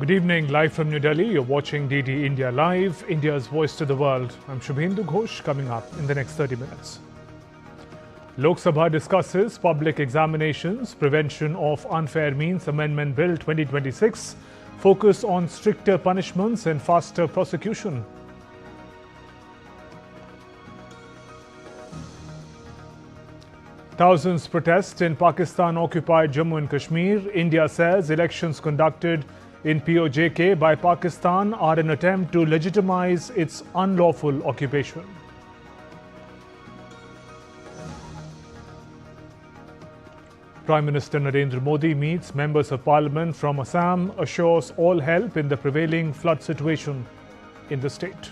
Good evening, live from New Delhi. You're watching DD India Live, India's voice to the world. I'm Shubhendu Ghosh. Coming up in the next 30 minutes. Lok Sabha discusses public examinations, prevention of unfair means amendment bill 2026, focus on stricter punishments and faster prosecution. Thousands protest in Pakistan-occupied Jammu and Kashmir. India says elections conducted in POJK by Pakistan are an attempt to legitimize its unlawful occupation. Prime Minister Narendra Modi meets members of Parliament from Assam, assures all help in the prevailing flood situation in the state.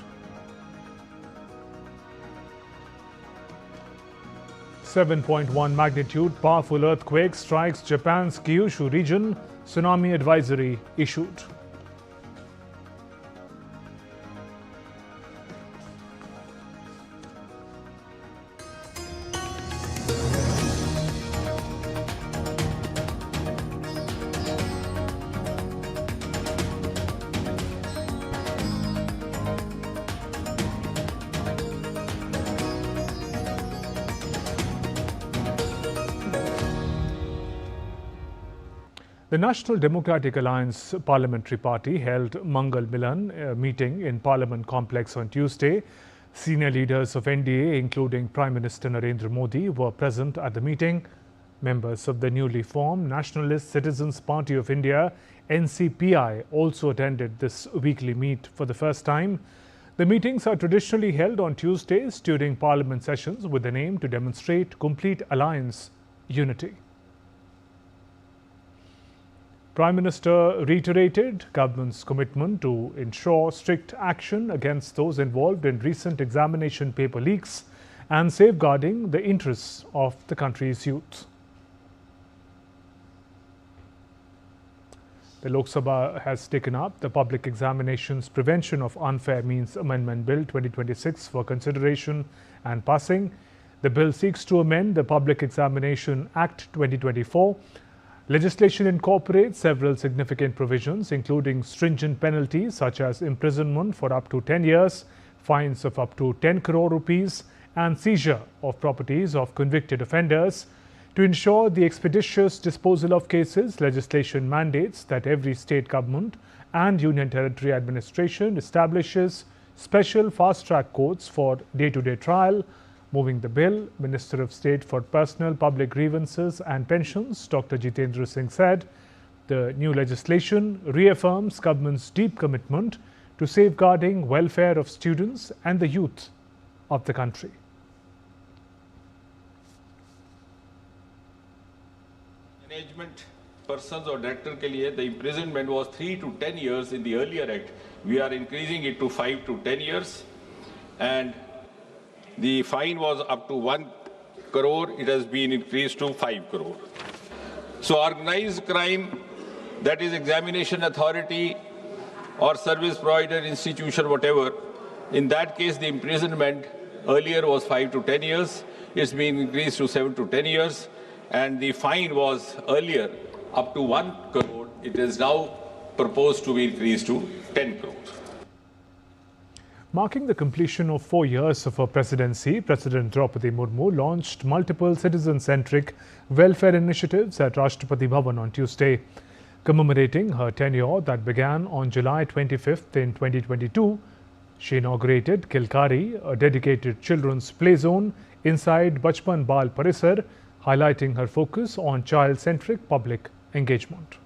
7.1 magnitude powerful earthquake strikes Japan's Kyushu region. Tsunami advisory issued. The National Democratic Alliance Parliamentary Party held Mangal Milan meeting in Parliament Complex on Tuesday. Senior leaders of NDA, including Prime Minister Narendra Modi, were present at the meeting. Members of the newly formed Nationalist Citizens Party of India, NCPI, also attended this weekly meet for the first time. The meetings are traditionally held on Tuesdays during Parliament sessions with an aim to demonstrate complete alliance unity. Prime Minister reiterated government's commitment to ensure strict action against those involved in recent examination paper leaks and safeguarding the interests of the country's youth. The Lok Sabha has taken up the Public Examinations Prevention of Unfair Means Amendment Bill 2026 for consideration and passing. The bill seeks to amend the Public Examination Act 2024. Legislation incorporates several significant provisions, including stringent penalties such as imprisonment for up to 10 years, fines of up to 10 crore rupees, and seizure of properties of convicted offenders. To ensure the expeditious disposal of cases, legislation mandates that every state government and union territory administration establishes special fast-track courts for day-to-day trial. Moving the bill, Minister of State for Personal Public Grievances and Pensions, Dr. Jitendra Singh said, the new legislation reaffirms government's deep commitment to safeguarding welfare of students and the youth of the country. Management persons or director के लिए the imprisonment was 3 to 10 years in the earlier act. We are increasing it to 5 to 10 years, and the fine was up to 1 crore. It has been increased to 5 crore. So organized crime, that is examination authority or service provider institution, whatever, in that case the imprisonment earlier was 5 to 10 years. It's been increased to 7 to 10 years. And the fine was earlier up to 1 crore. It is now proposed to be increased to 10 crore. Marking the completion of 4 years of her presidency, President Draupadi Murmu launched multiple citizen-centric welfare initiatives at Rashtrapati Bhavan on Tuesday. Commemorating her tenure that began on July 25th in 2022, she inaugurated Kilkari, a dedicated children's play zone inside Bachpan Bal Parisar, highlighting her focus on child-centric public engagement.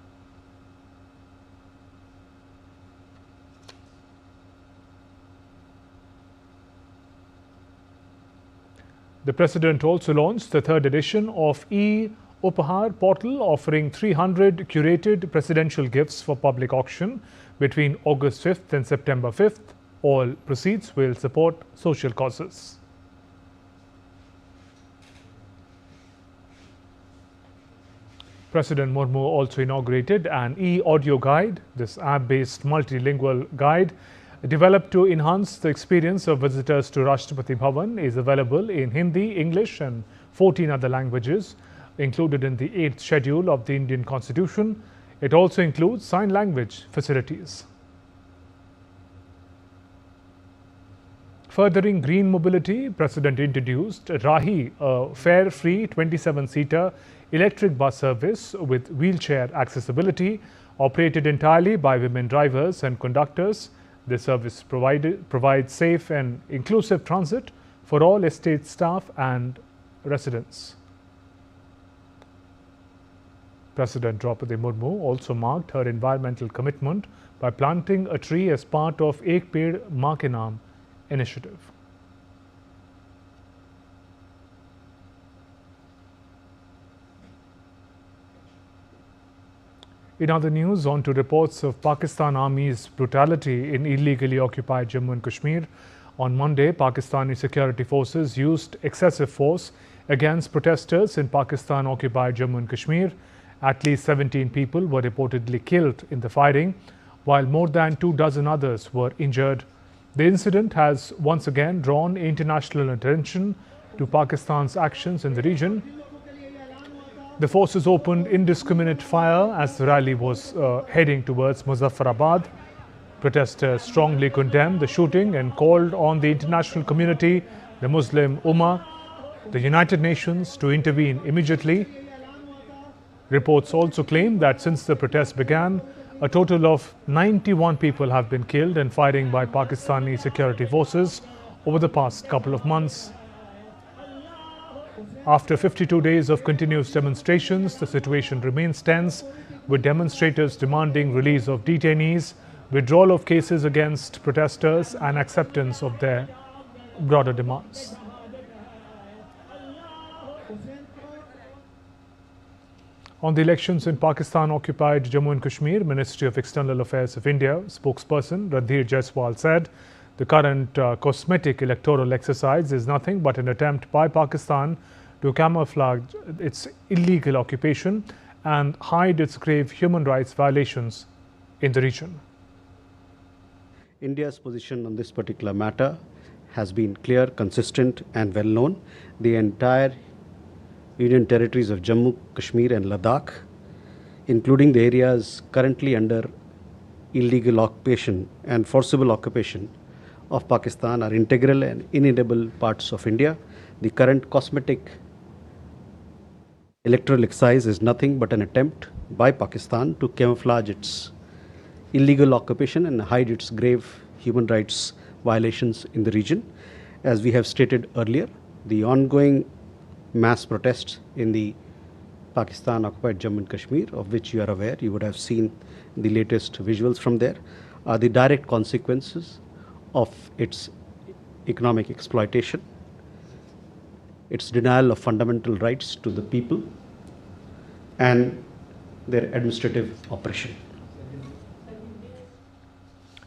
The President also launched the third edition of E-Upahar portal, offering 300 curated presidential gifts for public auction between August 5th and September 5th. All proceeds will support social causes. President Murmu also inaugurated an e-audio guide. This app-based multilingual guide, developed to enhance the experience of visitors to Rashtrapati Bhavan, is available in Hindi, English and 14 other languages, included in the 8th schedule of the Indian Constitution. It also includes sign language facilities. Furthering green mobility, President introduced Rahi, a fare-free 27-seater electric bus service with wheelchair accessibility, operated entirely by women drivers and conductors. This service provides safe and inclusive transit for all estate staff and residents. President Draupadi Murmu also marked her environmental commitment by planting a tree as part of Ek Ped Maa Ke Naam initiative. In other news, on to reports of Pakistan Army's brutality in illegally occupied Jammu and Kashmir. On Monday, Pakistani security forces used excessive force against protesters in Pakistan-occupied Jammu and Kashmir. At least 17 people were reportedly killed in the fighting, while more than 24 others were injured. The incident has once again drawn international attention to Pakistan's actions in the region. The forces opened indiscriminate fire as the rally was heading towards Muzaffarabad. Protesters strongly condemned the shooting and called on the international community, the Muslim Ummah, the United Nations to intervene immediately. Reports also claim that since the protests began, a total of 91 people have been killed in fighting by Pakistani security forces over the past couple of months. After 52 days of continuous demonstrations, the situation remains tense, with demonstrators demanding release of detainees, withdrawal of cases against protesters, and acceptance of their broader demands. On the elections in Pakistan-occupied Jammu and Kashmir, Ministry of External Affairs of India spokesperson Randhir Jaiswal said the current cosmetic electoral exercise is nothing but an attempt by Pakistan to camouflage its illegal occupation and hide its grave human rights violations in the region. India's position on this particular matter has been clear, consistent and well known. The entire Union territories of Jammu, Kashmir and Ladakh, including the areas currently under illegal occupation and forcible occupation of Pakistan, are integral and inedible parts of India. The current cosmetic electoral exercise is nothing but an attempt by Pakistan to camouflage its illegal occupation and hide its grave human rights violations in the region. As we have stated earlier, the ongoing mass protests in the Pakistan-occupied Jammu and Kashmir, of which you are aware, you would have seen the latest visuals from there, are the direct consequences of its economic exploitation, its denial of fundamental rights to the people, and their administrative oppression.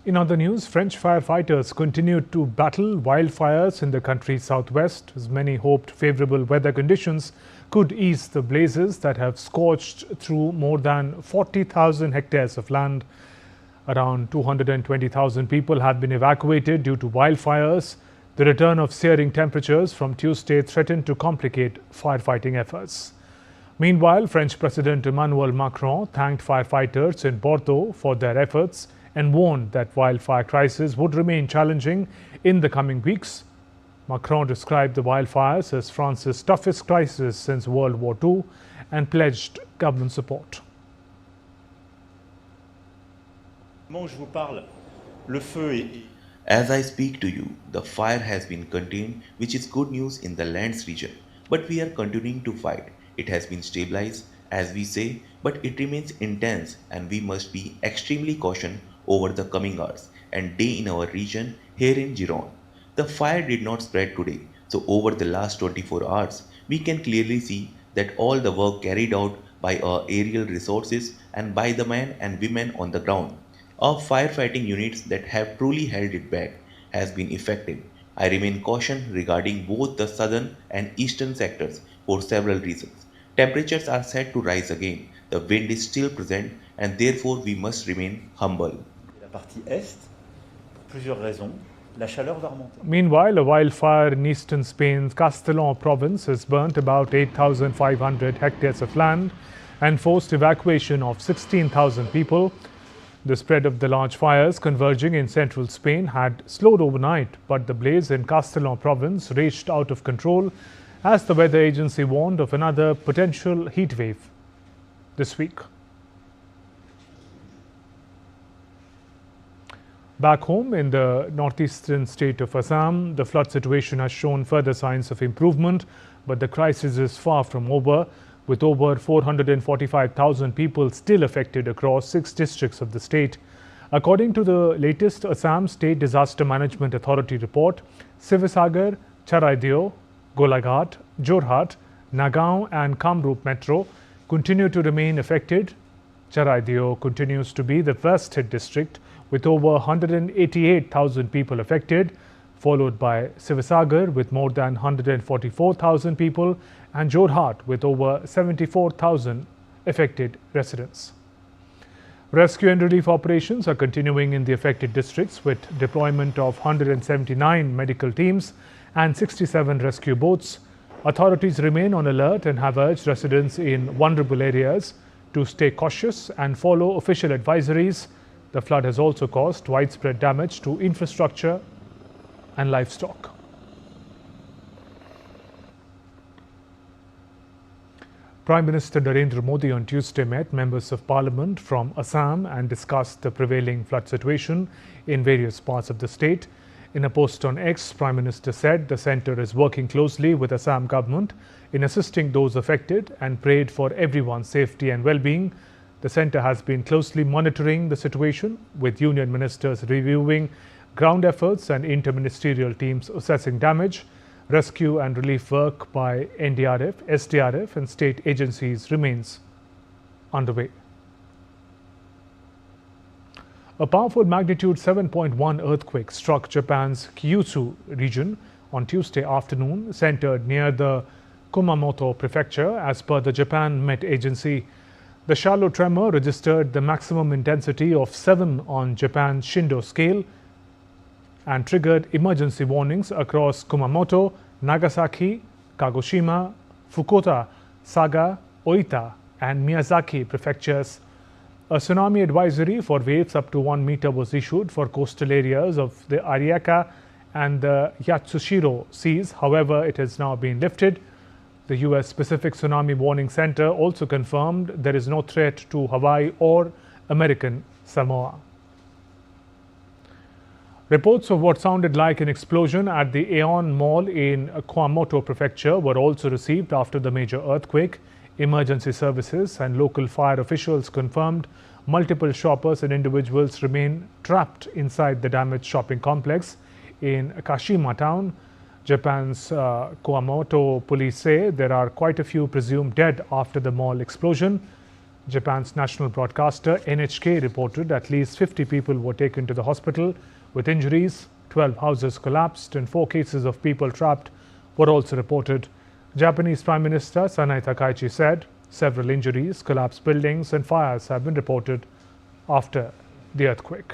In other news, French firefighters continued to battle wildfires in the country's southwest, as many hoped favorable weather conditions could ease the blazes that have scorched through more than 40,000 hectares of land. Around 220,000 people have been evacuated due to wildfires. The return of searing temperatures from Tuesday threatened to complicate firefighting efforts. Meanwhile, French President Emmanuel Macron thanked firefighters in Bordeaux for their efforts and warned that wildfire crisis would remain challenging in the coming weeks. Macron described the wildfires as France's toughest crisis since World War II and pledged government support. As I speak to you, the fire has been contained, which is good news in the lands region. But we are continuing to fight. It has been stabilized, as we say, but it remains intense and we must be extremely cautious over the coming hours and day in our region here in Gironde. The fire did not spread today, so over the last 24 hours, we can clearly see that all the work carried out by our aerial resources and by the men and women on the ground, our firefighting units that have truly held it back, has been effective. I remain cautious regarding both the southern and eastern sectors for several reasons. Temperatures are set to rise again, the wind is still present and therefore we must remain humble. Meanwhile, a wildfire in eastern Spain's Castellón province has burnt about 8,500 hectares of land. and forced evacuation of 16,000 people. The spread of the large fires converging in central Spain had slowed overnight, but the blaze in Castellón province raged out of control as the weather agency warned of another potential heat wave this week. Back home in the northeastern state of Assam, the flood situation has shown further signs of improvement, but the crisis is far from over, with over 445,000 people still affected across 6 districts of the state. According to the latest Assam State Disaster Management Authority report, Sivasagar, Charaideo, Golaghat, Jorhat, Nagaon and Kamrup Metro continue to remain affected. Charaideo continues to be the worst hit district with over 188,000 people affected, followed by Sivasagar with more than 144,000 people and Jorhat with over 74,000 affected residents. Rescue and relief operations are continuing in the affected districts with deployment of 179 medical teams and 67 rescue boats. Authorities remain on alert and have urged residents in vulnerable areas to stay cautious and follow official advisories. The flood has also caused widespread damage to infrastructure and livestock. Prime Minister Narendra Modi on Tuesday met members of Parliament from Assam and discussed the prevailing flood situation in various parts of the state. In a post on X, Prime Minister said the centre is working closely with Assam government in assisting those affected and prayed for everyone's safety and well-being. The centre has been closely monitoring the situation, with union ministers reviewing ground efforts and interministerial teams assessing damage. Rescue and relief work by NDRF, SDRF and state agencies remains underway. A powerful magnitude 7.1 earthquake struck Japan's Kyushu region on Tuesday afternoon, centered near the Kumamoto prefecture, as per the Japan Met Agency. The shallow tremor registered the maximum intensity of 7 on Japan's Shindo scale and triggered emergency warnings across Kumamoto, Nagasaki, Kagoshima, Fukuoka, Saga, Oita and Miyazaki prefectures. A tsunami advisory for waves up to 1 meter was issued for coastal areas of the Ariake and the Yatsushiro seas. However, it has now been lifted. The U.S. Pacific Tsunami Warning Center also confirmed there is no threat to Hawaii or American Samoa. Reports of what sounded like an explosion at the Aeon Mall in Kumamoto Prefecture were also received after the major earthquake. Emergency services and local fire officials confirmed multiple shoppers and individuals remain trapped inside the damaged shopping complex in Kashima town. Japan's Kumamoto police say there are quite a few presumed dead after the mall explosion. Japan's national broadcaster NHK reported at least 50 people were taken to the hospital with injuries. 12 houses collapsed and 4 cases of people trapped were also reported. Japanese Prime Minister Sanai Takaichi said several injuries, collapsed buildings and fires have been reported after the earthquake.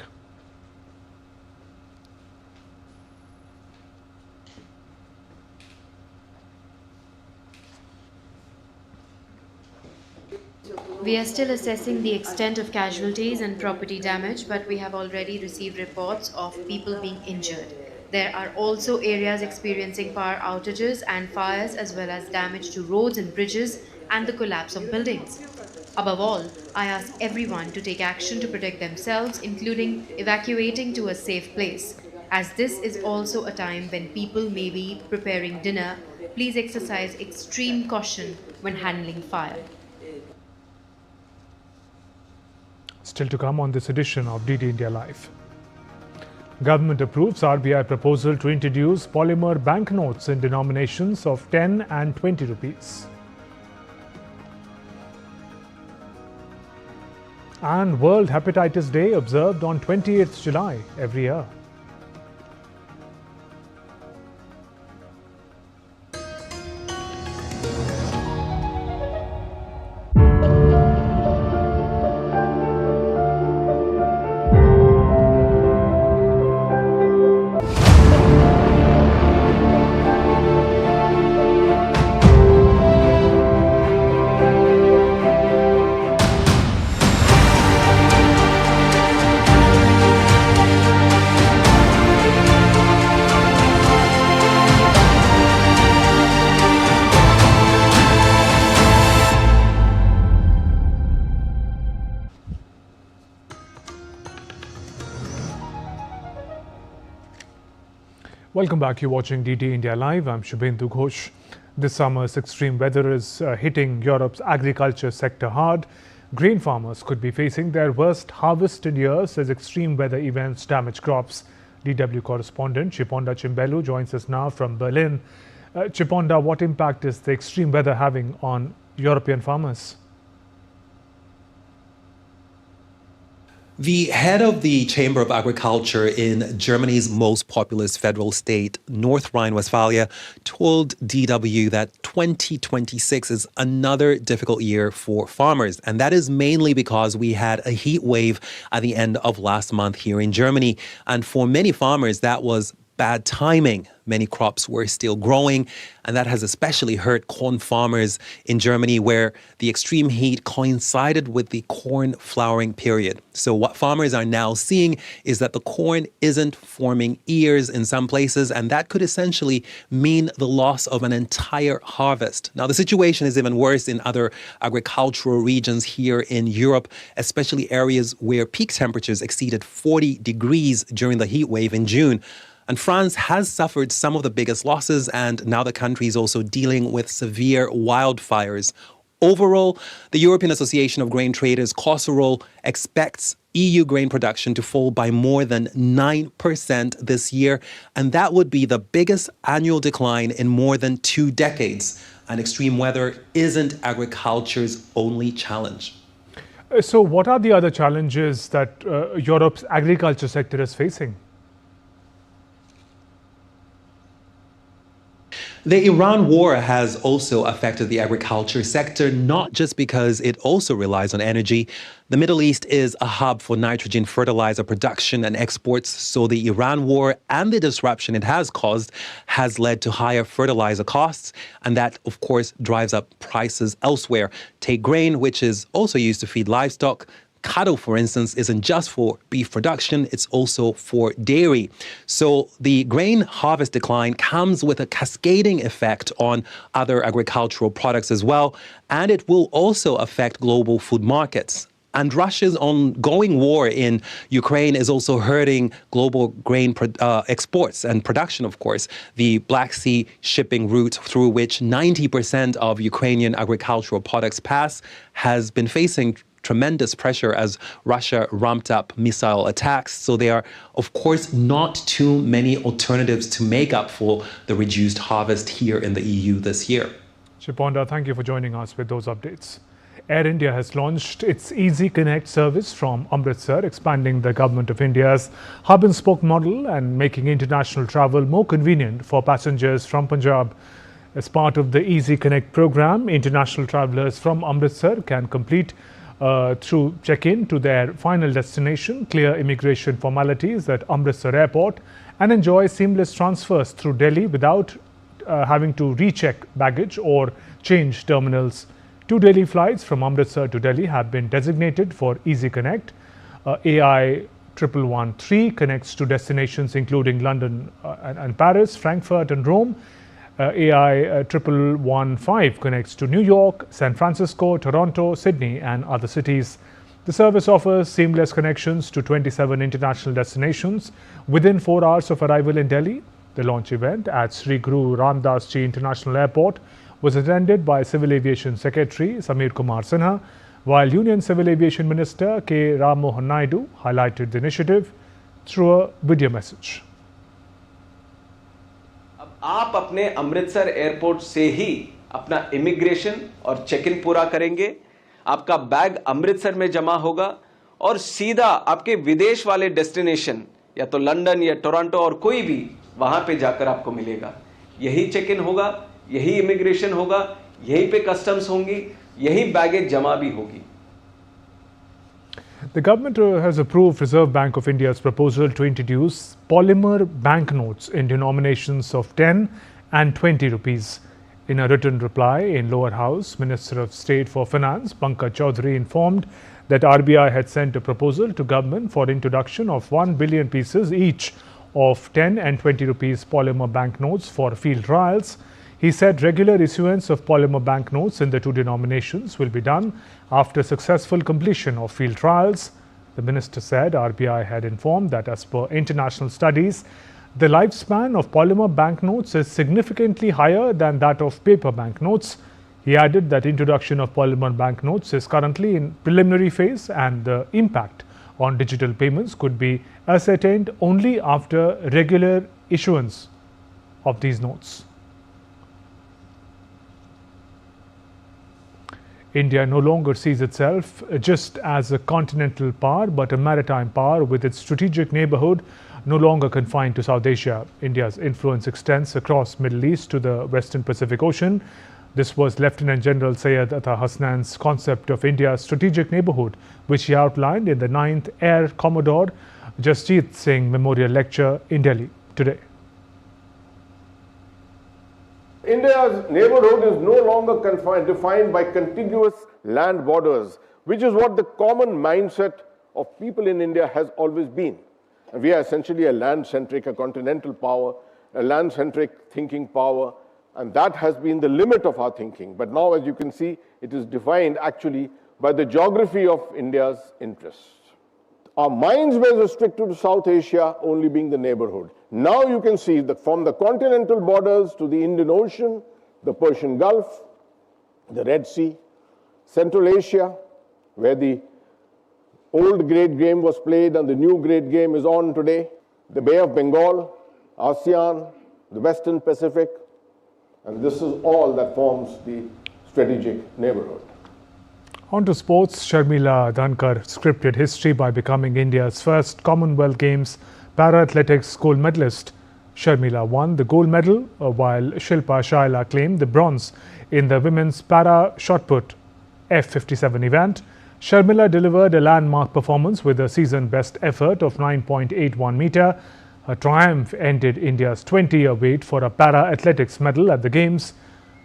We are still assessing the extent of casualties and property damage, but we have already received reports of people being injured. There are also areas experiencing power outages and fires, as well as damage to roads and bridges and the collapse of buildings. Above all, I ask everyone to take action to protect themselves, including evacuating to a safe place. As this is also a time when people may be preparing dinner, please exercise extreme caution when handling fire. Still to come on this edition of DD India Live. Government approves RBI proposal to introduce polymer banknotes in denominations of 10 and 20 rupees. And World Hepatitis Day observed on 28th July every year. Welcome back. You're watching DD India Live. I'm Shubhendu Ghosh. This summer's extreme weather is hitting Europe's agriculture sector hard. Grain farmers could be facing their worst harvest in years as extreme weather events damage crops. DW correspondent Chiponda Chimbelu joins us now from Berlin. Chiponda, what impact is the extreme weather having on European farmers? The head of the Chamber of Agriculture in Germany's most populous federal state, North Rhine-Westphalia, told DW that 2026 is another difficult year for farmers. And that is mainly because we had a heat wave at the end of last month here in Germany. And for many farmers, that was bad timing. Many crops were still growing, and that has especially hurt corn farmers in Germany, where the extreme heat coincided with the corn flowering period. So what farmers are now seeing is that the corn isn't forming ears in some places, and that could essentially mean the loss of an entire harvest. Now, the situation is even worse in other agricultural regions here in Europe, especially areas where peak temperatures exceeded 40 degrees during the heat wave in June. And France has suffered some of the biggest losses, and now the country is also dealing with severe wildfires. Overall, the European Association of Grain Traders, COSROL, expects EU grain production to fall by more than 9% this year, and that would be the biggest annual decline in more than 2 decades. And extreme weather isn't agriculture's only challenge. So what are the other challenges that Europe's agriculture sector is facing? The Iran war has also affected the agriculture sector, not just because it also relies on energy. The Middle East is a hub for nitrogen fertilizer production and exports, so the Iran war and the disruption it has caused has led to higher fertilizer costs, and that, of course, drives up prices elsewhere. Take grain, which is also used to feed livestock. Cattle, for instance, isn't just for beef production, it's also for dairy. So the grain harvest decline comes with a cascading effect on other agricultural products as well, and it will also affect global food markets. And Russia's ongoing war in Ukraine is also hurting global grain exports and production, of course. The Black Sea shipping route through which 90% of Ukrainian agricultural products pass has been facing tremendous pressure as Russia ramped up missile attacks. So there are, of course, not too many alternatives to make up for the reduced harvest here in the EU this year. Chiponda, thank you for joining us with those updates. Air India has launched its Easy Connect service from Amritsar, expanding the Government of India's hub-and-spoke model and making international travel more convenient for passengers from Punjab. As part of the Easy Connect program, international travellers from Amritsar can complete through check-in to their final destination, clear immigration formalities at Amritsar Airport, and enjoy seamless transfers through Delhi without having to recheck baggage or change terminals. 2 daily flights from Amritsar to Delhi have been designated for Easy Connect. AI 1113 connects to destinations including London and Paris, Frankfurt and Rome. AI 1115 connects to New York, San Francisco, Toronto, Sydney and other cities. The service offers seamless connections to 27 international destinations within 4 hours of arrival in Delhi. The launch event at Sri Guru Ram Das Ji International Airport was attended by Civil Aviation Secretary Samir Kumar Sinha, while Union Civil Aviation Minister K. Ram Mohan Naidu highlighted the initiative through a video message. आप अपने Amritsar airport से ही अपना immigration और check in पूरा करेंगे, आपका bag Amritsar में जमा होगा और सीधा आपके विदेश वाले डेस्टिनेशन या तो लंदन या टोरंटो और कोई भी वहां पे जाकर आपको मिलेगा. यही चेक इन होगा, यही इमिग्रेशन होगा, यहीं पे कस्टम्स होंगी, यही बैगेज जमा भी होगी. The government has approved Reserve Bank of India's proposal to introduce Polymer banknotes in denominations of 10 and 20 rupees. In a written reply in Lower House, Minister of State for Finance Pankaj Chaudhary informed that RBI had sent a proposal to government for introduction of 1 billion pieces each of 10 and 20 rupees polymer banknotes for field trials. He said regular issuance of polymer banknotes in the 2 denominations will be done after successful completion of field trials. The minister said RBI had informed that as per international studies, The lifespan of polymer banknotes is significantly higher than that of paper banknotes. He added that introduction of polymer banknotes is currently in preliminary phase and the impact on digital payments could be ascertained only after regular issuance of these notes. India no longer sees itself just as a continental power but a maritime power, with its strategic neighborhood no longer confined to South Asia. India's influence extends across Middle East to the Western Pacific Ocean. This was Lieutenant General Syed Atta Hasnan's concept of India's strategic neighborhood, which he outlined in the 9th Air Commodore Jasjit Singh Memorial Lecture in Delhi today. India's neighborhood is no longer defined by contiguous land borders, which is what the common mindset of people in India has always been. And we are essentially a land-centric, a continental power, a land-centric thinking power, and that has been the limit of our thinking. But now, as you can see, it is defined actually by the geography of India's interests. Our minds were restricted to South Asia only being the neighborhood. Now you can see that from the continental borders to the Indian Ocean, the Persian Gulf, the Red Sea, Central Asia, where the old great game was played and the new great game is on today, the Bay of Bengal, ASEAN, the Western Pacific, and this is all that forms the strategic neighborhood. On to sports, Sharmila Dhankar scripted history by becoming India's first Commonwealth Games para-athletics gold medalist. Sharmila won the gold medal while Shilpa Shaila claimed the bronze in the women's para-shotput F57 event. Sharmila delivered a landmark performance with a season best effort of 9.81 meter. Her triumph ended India's 20-year wait for a para-athletics medal at the Games.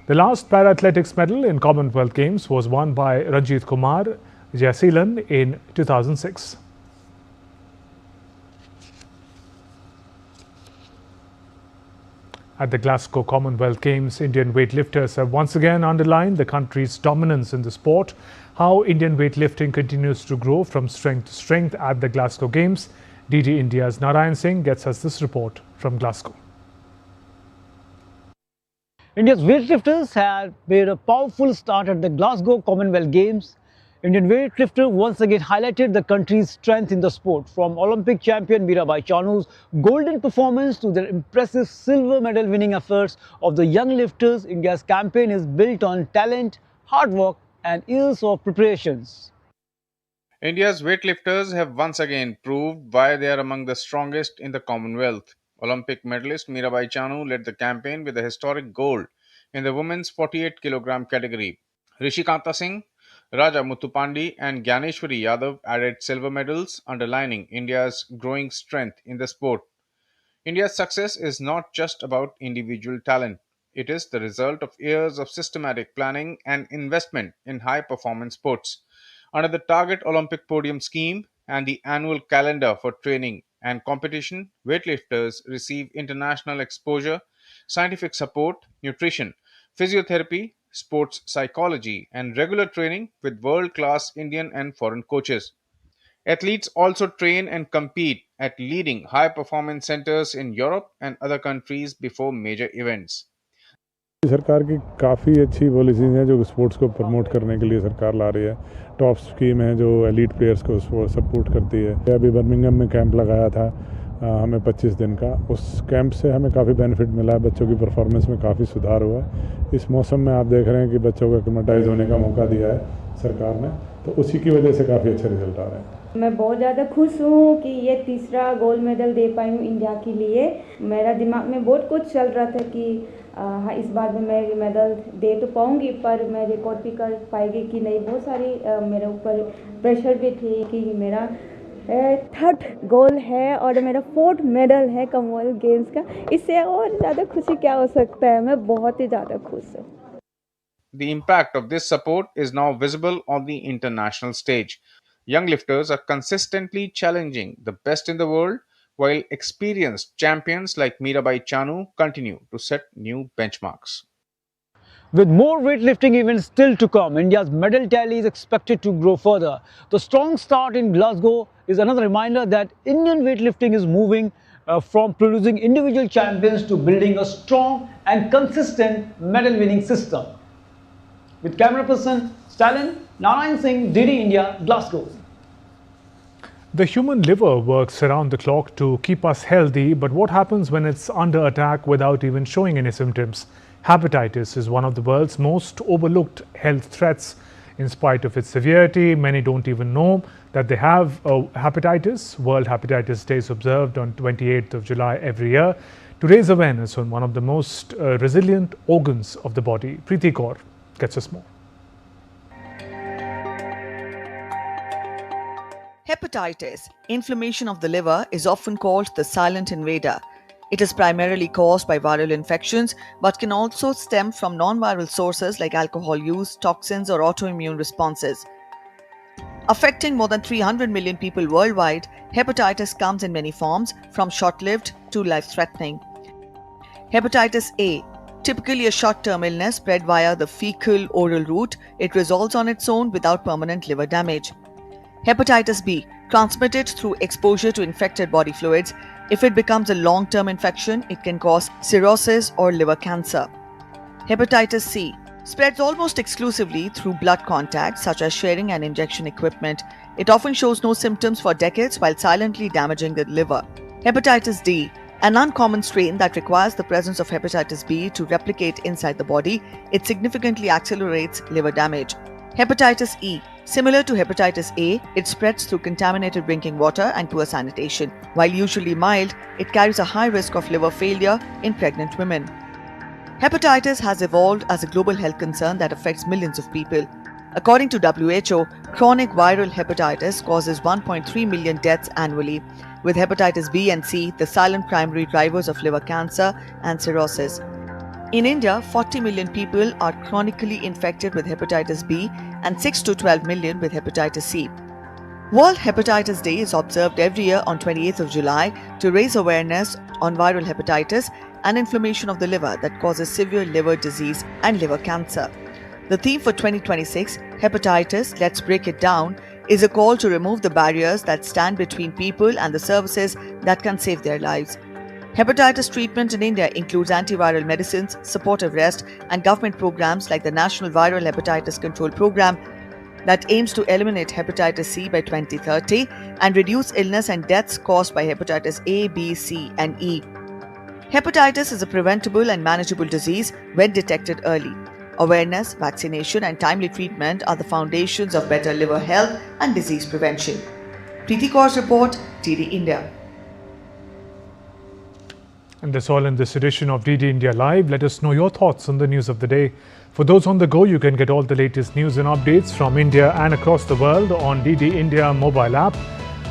The last para-athletics medal in Commonwealth Games was won by Ranjit Kumar Jayasilan in 2006. At the Glasgow Commonwealth Games, Indian weightlifters have once again underlined the country's dominance in the sport. How Indian weightlifting continues to grow from strength to strength at the Glasgow Games. DD India's Narayan Singh gets us this report from Glasgow. India's weightlifters had made a powerful start at the Glasgow Commonwealth Games. Indian weightlifter once again highlighted the country's strength in the sport, from Olympic champion Mirabai Chanu's golden performance to the impressive silver medal winning efforts of the young lifters. India's campaign is built on talent, hard work and years of preparations. India's weightlifters have once again proved why they are among the strongest in the Commonwealth. Olympic medalist Mirabai Chanu led the campaign with a historic gold in the women's 48 kg category. Rishikanta Singh, Raja Muthupandi and Gyaneshwari Yadav added silver medals, underlining India's growing strength in the sport. India's success is not just about individual talent. It is the result of years of systematic planning and investment in high-performance sports. Under the Target Olympic Podium scheme and the annual calendar for training and competition, weightlifters receive international exposure, scientific support, nutrition, physiotherapy, sports psychology, and regular training with world-class Indian and foreign coaches. Athletes also train and compete at leading high-performance centers in Europe and other countries before major events. सरकार की काफ़ी अच्छी policies हैं जो sports को promote करने के लिए सरकार ला रही है। टॉप स्कीम है जो एलीट प्लेयर्स को सपोर्ट करती है। अभी बर्मिंघम में कैंप लगाया था हमें 25 दिन का, उस कैंप से हमें काफ़ी बेनिफिट मिला है, बच्चों की परफॉर्मेंस में काफ़ी सुधार हुआ है। इस मौसम में आप देख रहे हैं कि बच्चों को एक्लेमेटाइज होने का मौका दिया है सरकार ने, तो उसी की वजह से काफ़ी अच्छे रिजल्ट आ रहे हैं। मैं बहुत ज़्यादा खुश हूँ कि ये तीसरा गोल्ड मेडल दे पाई हूँ इंडिया के लिए। मेरा दिमाग में बहुत कुछ चल रहा था कि हाँ इस बार में मैं मेडल दे तो पाऊँगी, पर मैं रिकॉर्ड भी कर पाएगी कि नहीं। बहुत सारी मेरे ऊपर प्रेशर भी थी कि मेरा थर्ड गोल्ड है और मेरा 4th मेडल है कॉमनवेल्थ गेम्स का। इससे और ज़्यादा खुशी क्या हो सकता है। मैं बहुत ही ज़्यादा खुश हूँ। The impact of this support is now visible on the international stage. Young lifters are consistently challenging the best in the world, while experienced champions like Mirabai Chanu continue to set new benchmarks. With more weightlifting events still to come, India's medal tally is expected to grow further. The strong start in Glasgow is another reminder that Indian weightlifting is moving from producing individual champions to building a strong and consistent medal-winning system. With camera person Stalin, Narayan Singh, DD India, Glasgow. The human liver works around the clock to keep us healthy, but what happens when it's under attack without even showing any symptoms? Hepatitis is one of the world's most overlooked health threats. In spite of its severity, many don't even know that they have hepatitis. World Hepatitis Day is observed on 28th of July every year to raise awareness on one of the most resilient organs of the body. Preeti Kaur gets us more. Hepatitis, inflammation of the liver, is often called the silent invader. It is primarily caused by viral infections but can also stem from non-viral sources like alcohol use, toxins, or autoimmune responses. Affecting more than 300 million people worldwide, hepatitis comes in many forms, from short-lived to life-threatening. Hepatitis A, typically a short-term illness spread via the fecal-oral route, it resolves on its own without permanent liver damage. Hepatitis B, transmitted through exposure to infected body fluids. If it becomes a long-term infection, it can cause cirrhosis or liver cancer. Hepatitis C spreads almost exclusively through blood contact, such as sharing and injection equipment. It often shows no symptoms for decades while silently damaging the liver. Hepatitis D, an uncommon strain that requires the presence of hepatitis B to replicate inside the body. It significantly accelerates liver damage. Hepatitis E, similar to hepatitis A, it spreads through contaminated drinking water and poor sanitation. While usually mild, it carries a high risk of liver failure in pregnant women. Hepatitis has evolved as a global health concern that affects millions of people. According to WHO, chronic viral hepatitis causes 1.3 million deaths annually, with hepatitis B and C the silent primary drivers of liver cancer and cirrhosis. In India, 40 million people are chronically infected with hepatitis B and 6 to 12 million with hepatitis C. World Hepatitis Day is observed every year on 28th of July to raise awareness on viral hepatitis and inflammation of the liver that causes severe liver disease and liver cancer. The theme for 2026, Hepatitis, Let's Break It Down, is a call to remove the barriers that stand between people and the services that can save their lives. Hepatitis treatment in India includes antiviral medicines, supportive rest, and government programs like the National Viral Hepatitis Control Program that aims to eliminate hepatitis C by 2030 and reduce illness and deaths caused by hepatitis A, B, C, and E. Hepatitis is a preventable and manageable disease when detected early. Awareness, vaccination, and timely treatment are the foundations of better liver health and disease prevention. Preeti Kaur's report, DD India. And that's all in this edition of DD India Live. Let us know your thoughts on the news of the day. For those on the go, you can get all the latest news and updates from India and across the world on DD India mobile app.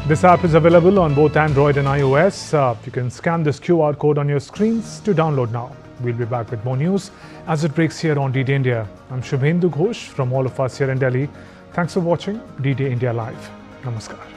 This app is available on both Android and iOS. You can scan this QR code on your screens to download now. We'll be back with more news as it breaks here on DD India. I'm Shubhendu Ghosh from all of us here in Delhi. Thanks for watching DD India Live. Namaskar.